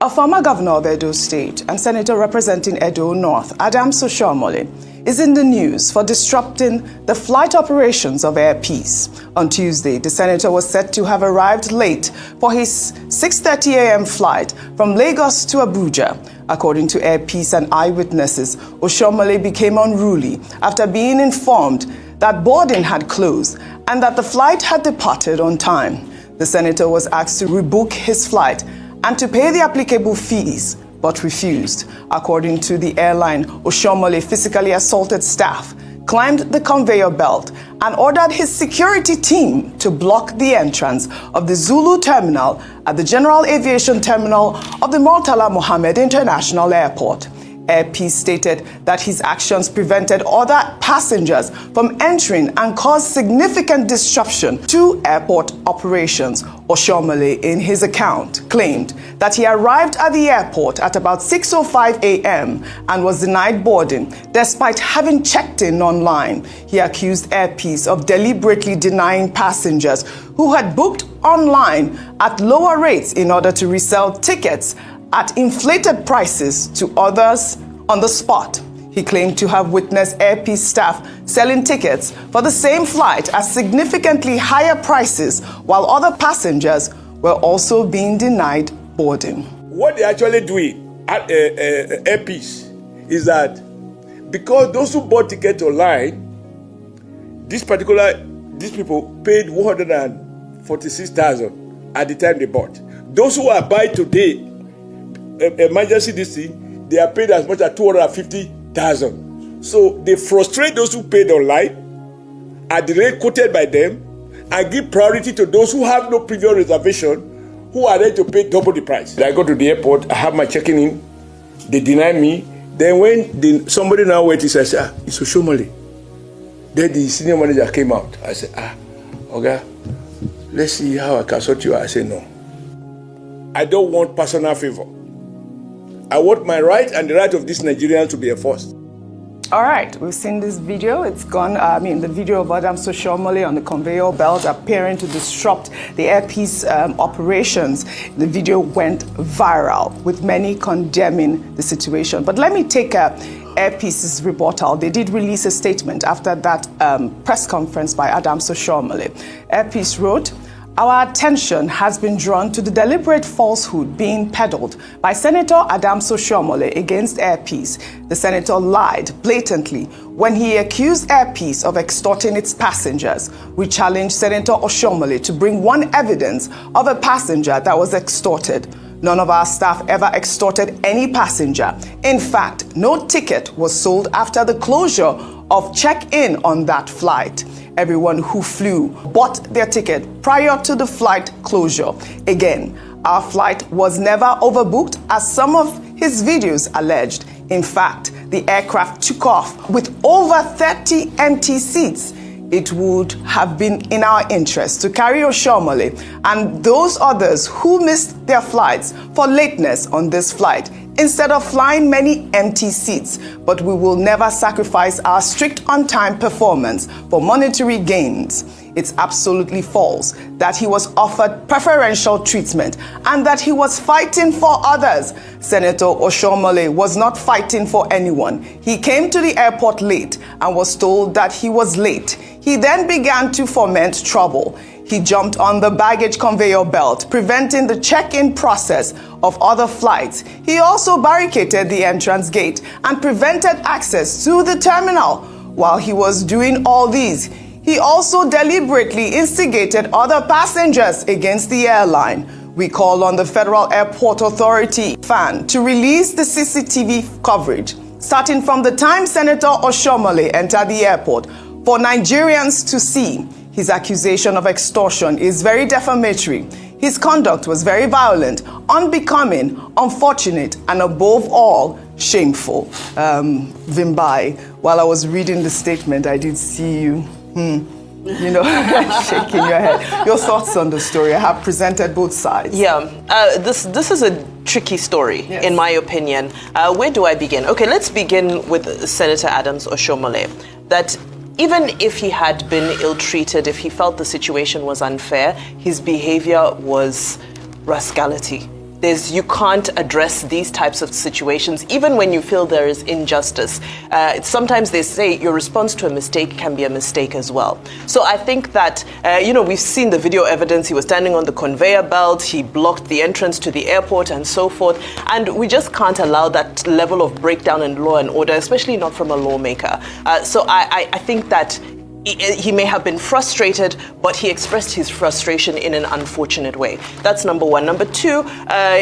A former governor of Edo State and senator representing Edo North, Oshiomhole, is in the news for disrupting the flight operations of Air Peace. On Tuesday, the senator was said to have arrived late for his 6:30 a.m. flight from Lagos to Abuja. According to Air Peace and eyewitnesses, Oshiomhole became unruly after being informed that boarding had closed and that the flight had departed on time. The senator was asked to rebook his flight and to pay the applicable fees, but refused. According to the airline, Oshiomhole physically assaulted staff, climbed the conveyor belt, and ordered his security team to block the entrance of the Zulu terminal at the General Aviation Terminal of the Murtala Mohammed International Airport. Air Peace stated that his actions prevented other passengers from entering and caused significant disruption to airport operations. Oshiomhole, in his account, claimed that he arrived at the airport at about 6:05 a.m. and was denied boarding despite having checked in online. He accused Air Peace of deliberately denying passengers who had booked online at lower rates in order to resell tickets at inflated prices to others on the spot. He claimed to have witnessed Air Peace staff selling tickets for the same flight at significantly higher prices, while other passengers were also being denied boarding. What they actually doing at Air Peace is that because those who bought tickets online, these people paid 146,000 at the time they bought. Those who are buying today, emergency this thing, they are paid as much as 250,000. So they frustrate those who paid online at the rate quoted by them and give priority to those who have no previous reservation, who are ready to pay double the price. I go to the airport, I have my checking in, they deny me. Then when somebody now went, he says, it's Oshiomhole. Then the senior manager came out. I said, okay, let's see how I can sort you out. I said, no. I don't want personal favor. I want my right and the right of this Nigerian to be enforced. All right, we've seen this video. It's gone, the video of Oshiomhole on the conveyor belt appearing to disrupt the Air Peace operations. The video went viral with many condemning the situation. But let me take Air Peace's rebuttal. They did release a statement after that press conference by Oshiomhole. Air Peace wrote, "Our attention has been drawn to the deliberate falsehood being peddled by Senator Oshiomhole against Air Peace. The senator lied blatantly when he accused Air Peace of extorting its passengers. We challenged Senator Oshiomhole to bring one evidence of a passenger that was extorted. None of our staff ever extorted any passenger. In fact, no ticket was sold after the closure of check-in on that flight. Everyone who flew bought their ticket prior to the flight closure. Again, our flight was never overbooked as some of his videos alleged. In fact, the aircraft took off with over 30 empty seats. It would have been in our interest to carry Oshiomhole and those others who missed their flights for lateness on this flight instead of flying many empty seats, but we will never sacrifice our strict on-time performance for monetary gains. It's absolutely false that he was offered preferential treatment and that he was fighting for others. Senator Oshiomhole was not fighting for anyone. He came to the airport late and was told that he was late. He then began to foment trouble. He jumped on the baggage conveyor belt, preventing the check-in process of other flights. He also barricaded the entrance gate and prevented access to the terminal. While he was doing all these, he also deliberately instigated other passengers against the airline. We call on the Federal Airport Authority, FAN, to release the CCTV coverage, starting from the time Senator Oshiomhole entered the airport, for Nigerians to see. His accusation of extortion is very defamatory. His conduct was very violent, unbecoming, unfortunate, and above all, shameful. Vimbai, while I was reading the statement, I did see you, shaking your head. Your thoughts on the story? I have presented both sides. Yeah, this is a tricky story, yes, in my opinion. Where do I begin? Okay, let's begin with Senator Oshiomhole. That even if he had been ill-treated, if he felt the situation was unfair, his behavior was rascality. you can't address these types of situations, even when you feel there is injustice. Sometimes they say your response to a mistake can be a mistake as well. So I think that, we've seen the video evidence. He was standing on the conveyor belt, he blocked the entrance to the airport and so forth. And we just can't allow that level of breakdown in law and order, especially not from a lawmaker. So I think that he may have been frustrated, but he expressed his frustration in an unfortunate way. That's number one. Number two,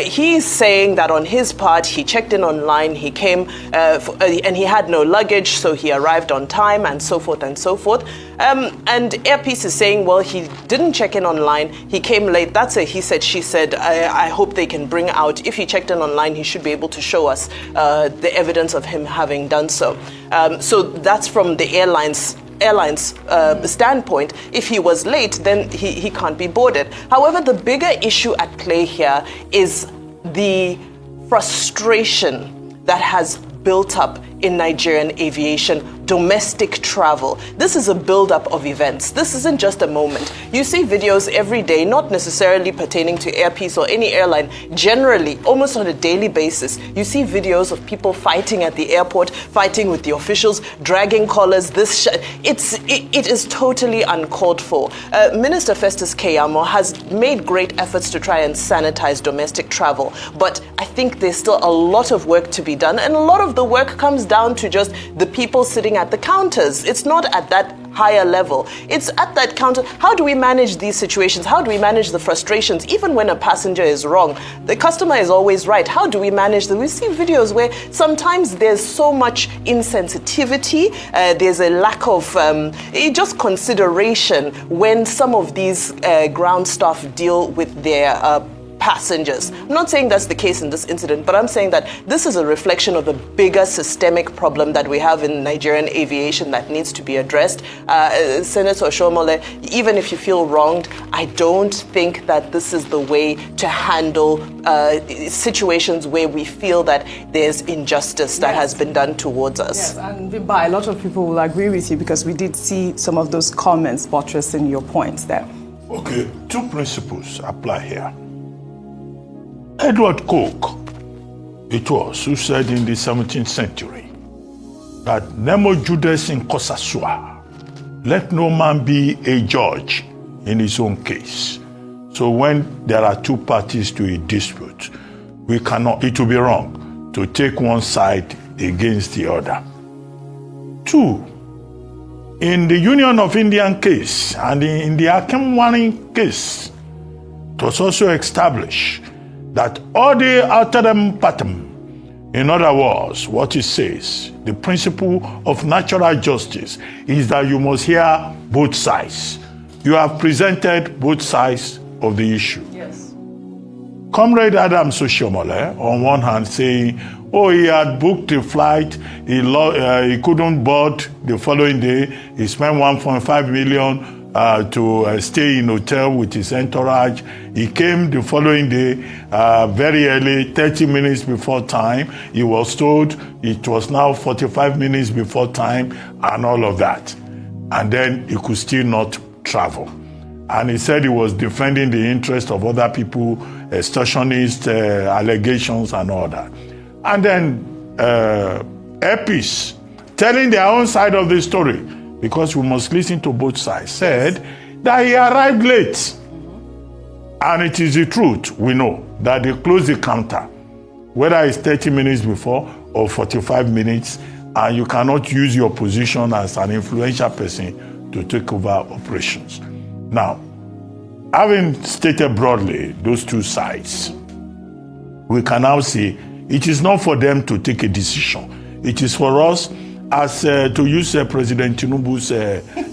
he's saying that on his part, he checked in online, he came, and he had no luggage, so he arrived on time, and so forth and so forth. And Airpeace is saying, well, he didn't check in online, he came late. That's a he said, she said. I hope they can bring out, if he checked in online, he should be able to show us the evidence of him having done so. So that's from the airline's standpoint. If he was late, then he can't be boarded. However, the bigger issue at play here is the frustration that has built up in Nigerian aviation, domestic travel. This is a build-up of events. This isn't just a moment. You see videos every day, not necessarily pertaining to Airpeace or any airline, generally, almost on a daily basis. You see videos of people fighting at the airport, fighting with the officials, dragging collars. It is totally uncalled for. Minister Festus Keyamo has made great efforts to try and sanitize domestic travel, but I think there's still a lot of work to be done, and a lot of the work comes down to just the people sitting at the counters. It's not at that higher level. It's at that counter. How do we manage these situations? How do we manage the frustrations? Even when a passenger is wrong, the customer is always right. How do we manage them? We see videos where sometimes there's so much insensitivity, there's a lack of just consideration when some of these ground staff deal with their passengers. I'm not saying that's the case in this incident, but I'm saying that this is a reflection of the bigger systemic problem that we have in Nigerian aviation that needs to be addressed. Senator Oshiomhole, even if you feel wronged, I don't think that this is the way to handle situations where we feel that there's injustice that has been done towards us. Yes, and Bimba, a lot of people will agree with you because we did see some of those comments buttressing your points there. Okay, two principles apply here. Edward Coke, it was, who said in the 17th century that Nemo Judas in Cosa Sua, let no man be a judge in his own case. So when there are two parties to a dispute, it will be wrong to take one side against the other. Two, in the Union of Indian case and in the Akemwani case, it was also established that ode alteram patem, in other words, what it says, the principle of natural justice is that you must hear both sides. You have presented both sides of the issue. Yes. Comrade Adams Oshiomhole, on one hand, saying, he had booked a flight, he couldn't board the following day, he spent 1.5 million to stay in hotel with his entourage. He came the following day, very early, 30 minutes before time. He was told it was now 45 minutes before time and all of that. And then he could still not travel. And he said he was defending the interest of other people, extortionist allegations and all that. And then Airpeace, telling their own side of the story, because we must listen to both sides, said that he arrived late. And it is the truth, we know, that they closed the counter, whether it's 30 minutes before or 45 minutes, and you cannot use your position as an influential person to take over operations. Now, having stated broadly those two sides, we can now see it is not for them to take a decision. It is for us, as to use President Tinubu's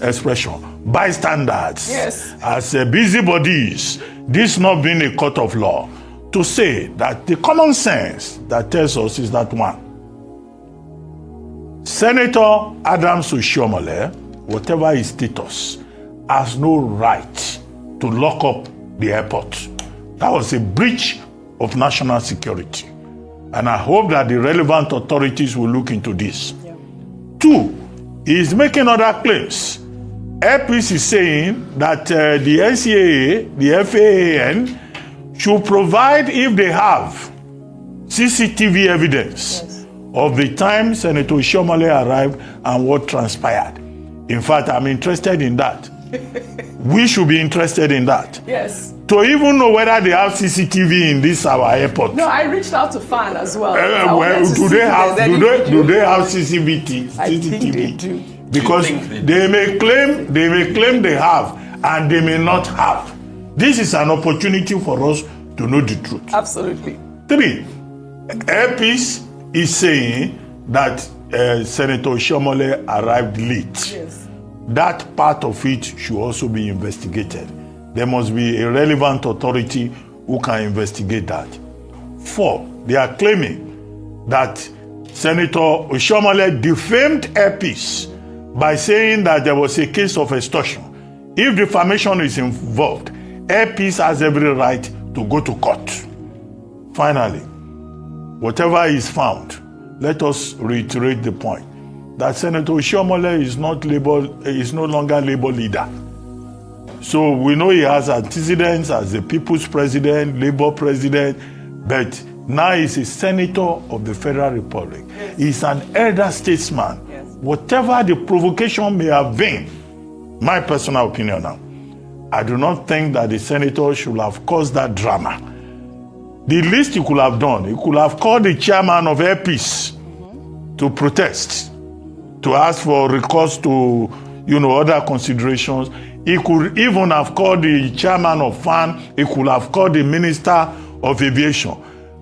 expression, bystanders, yes, as busybodies, this not being a court of law, to say that the common sense that tells us is that one, Senator Adams Oshiomhole, whatever his status, has no right to lock up the airport. That was a breach of national security. And I hope that the relevant authorities will look into this. Yeah. Two, he is making other claims. Airpeace is saying that the NCAA, the FAAN, should provide, if they have, CCTV evidence of the time Senator Oshiomhole arrived and what transpired. In fact, I'm interested in that. We should be interested in that. Yes. To even know whether they have CCTV in this our airport. No, I reached out to FAN as well. Well, do they have CCTV? I think they do. Because they may claim they have, and they may not have. This is an opportunity for us to know the truth. Absolutely. 3, Airpeace is saying that Senator Oshiomhole arrived late. Yes. That part of it should also be investigated. There must be a relevant authority who can investigate that. 4, they are claiming that Senator Oshiomhole defamed Airpeace by saying that there was a case of extortion. If defamation is involved, Airpeace has every right to go to court. Finally, whatever is found, let us reiterate the point that Senator Oshiomhole is no longer Labour leader. So we know he has antecedents as the People's President, Labour President, but now he's a senator of the Federal Republic. Yes. He's an elder statesman. Yes. Whatever the provocation may have been, my personal opinion now, I do not think that the senator should have caused that drama. The least he could have done, he could have called the chairman of Airpeace to protest, to ask for recourse to, other considerations. He could even have called the chairman of FAN. He could have called the minister of aviation.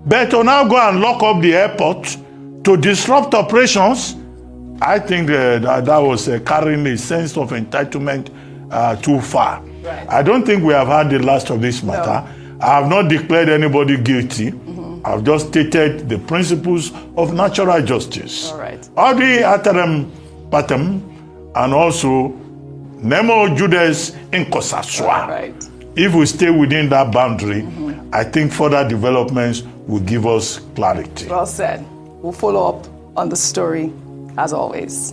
But to now go and lock up the airport to disrupt operations, I think that was carrying a sense of entitlement too far. Right. I don't think we have had the last of this matter. No. I have not declared anybody guilty. I've just stated the principles of natural justice. All right. Audi aterem patem, and also nemo judes inkosaswa. Right. If we stay within that boundary, I think further developments will give us clarity. Well said. We'll follow up on the story as always.